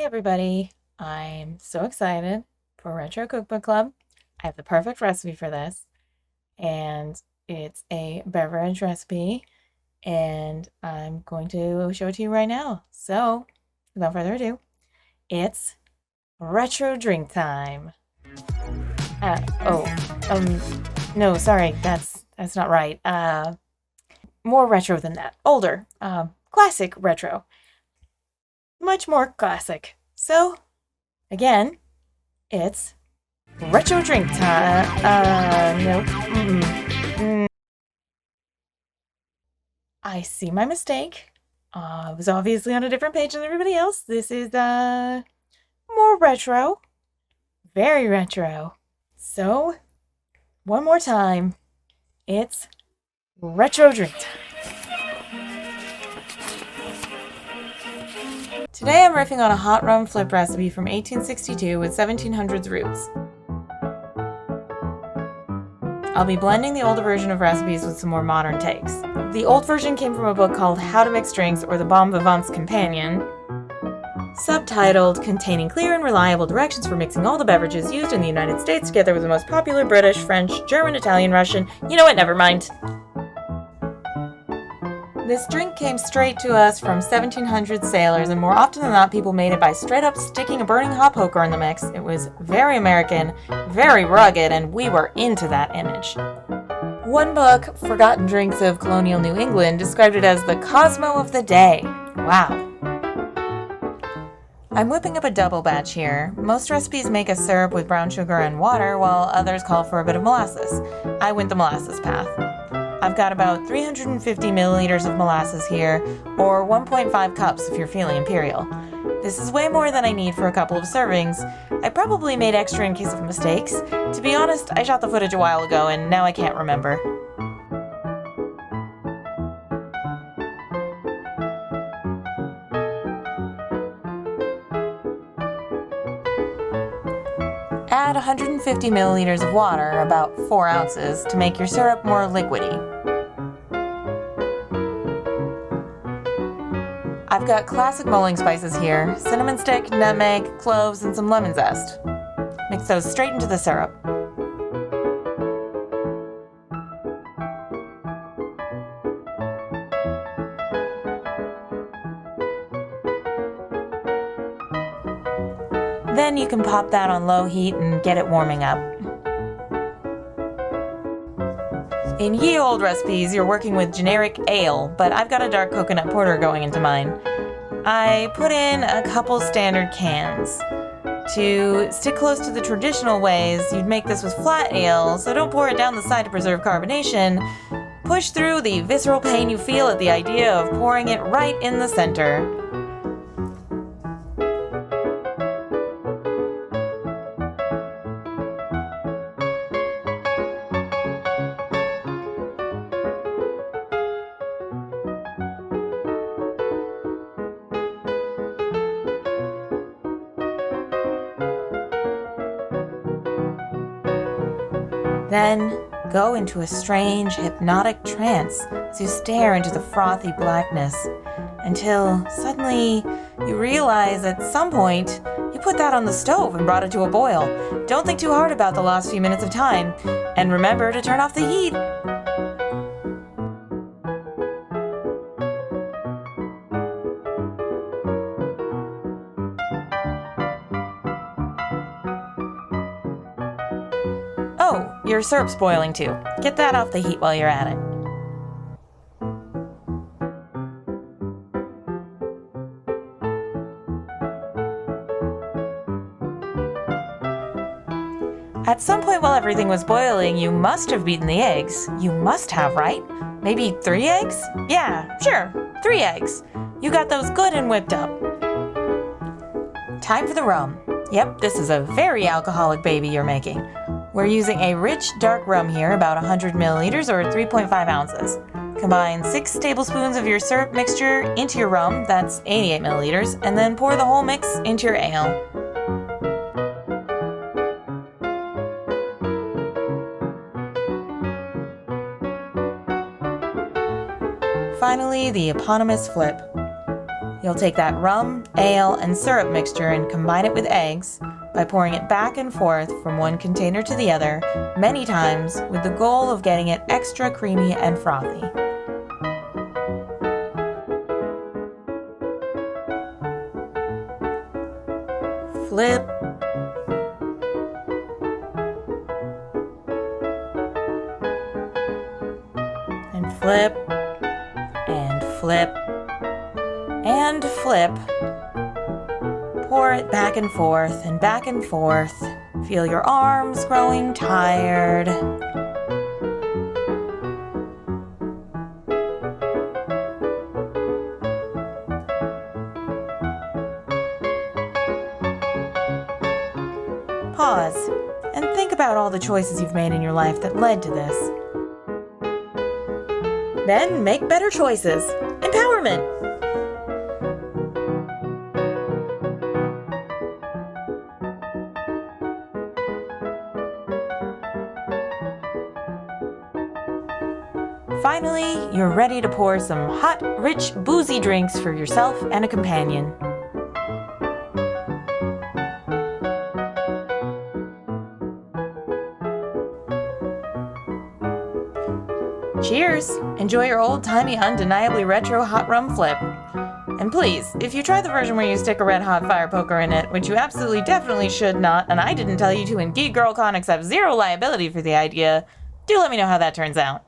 Hey everybody, I'm so excited for Retro Cookbook Club. I have the perfect recipe for this, and it's a beverage recipe, and I'm going to show it to you right now. So, without further ado, it's retro drink time. No, sorry, that's not right. More retro than that. Older. Classic retro. Much more classic. So, again, it's retro drink time. Nope. I see my mistake. I was obviously on a different page than everybody else. This is, more retro. Very retro. So, one more time, it's retro drink time. Today I'm riffing on a hot rum flip recipe from 1862 with 1700s roots. I'll be blending the older version of recipes with some more modern takes. The old version came from a book called How to Mix Drinks or the Bon Vivant's Companion, subtitled Containing Clear and Reliable Directions for Mixing All the Beverages Used in the United States Together with the Most Popular British, French, German, Italian, Russian. You know what, never mind. This drink came straight to us from 1700 sailors, and more often than not, people made it by straight up sticking a burning hot poker in the mix. It was very American, very rugged, and we were into that image. One book, Forgotten Drinks of Colonial New England, described it as the Cosmo of the day. Wow. I'm whipping up a double batch here. Most recipes make a syrup with brown sugar and water, while others call for a bit of molasses. I went the molasses path. I've got about 350 milliliters of molasses here, or 1.5 cups if you're feeling imperial. This is way more than I need for a couple of servings. I probably made extra in case of mistakes. To be honest, I shot the footage a while ago and now I can't remember. Add 150 milliliters of water, about 4 ounces, to make your syrup more liquidy. I've got classic mulling spices here, cinnamon stick, nutmeg, cloves, and some lemon zest. Mix those straight into the syrup. Then you can pop that on low heat and get it warming up. In ye olde recipes, you're working with generic ale, but I've got a dark coconut porter going into mine. I put in a couple standard cans. To stick close to the traditional ways, you'd make this with flat ale, so don't pour it down the side to preserve carbonation. Push through the visceral pain you feel at the idea of pouring it right in the center. Then go into a strange, hypnotic trance as you stare into the frothy blackness until suddenly you realize at some point you put that on the stove and brought it to a boil. Don't think too hard about the last few minutes of time, and remember to turn off the heat. Oh, your syrup's boiling too. Get that off the heat while you're at it. At some point while everything was boiling, you must have beaten the eggs. You must have, right? Maybe 3 eggs? Yeah, sure, 3 eggs. You got those good and whipped up. Time for the rum. Yep, this is a very alcoholic baby you're making. We're using a rich, dark rum here, about 100 milliliters or 3.5 ounces. Combine 6 tablespoons of your syrup mixture into your rum, that's 88 milliliters, and then pour the whole mix into your ale. Finally, the eponymous flip. You'll take that rum, ale, and syrup mixture and combine it with eggs by pouring it back and forth from one container to the other many times with the goal of getting it extra creamy and frothy. Flip. And flip. And flip. And flip. Pour it back and forth and back and forth. Feel your arms growing tired. Pause and think about all the choices you've made in your life that led to this. Then make better choices. Empowerment! Finally, you're ready to pour some hot, rich, boozy drinks for yourself and a companion. Cheers! Enjoy your old-timey, undeniably retro hot rum flip. And please, if you try the version where you stick a red-hot fire poker in it, which you absolutely definitely should not, and I didn't tell you to, and GeekGirlCon accepts zero liability for the idea, do let me know how that turns out.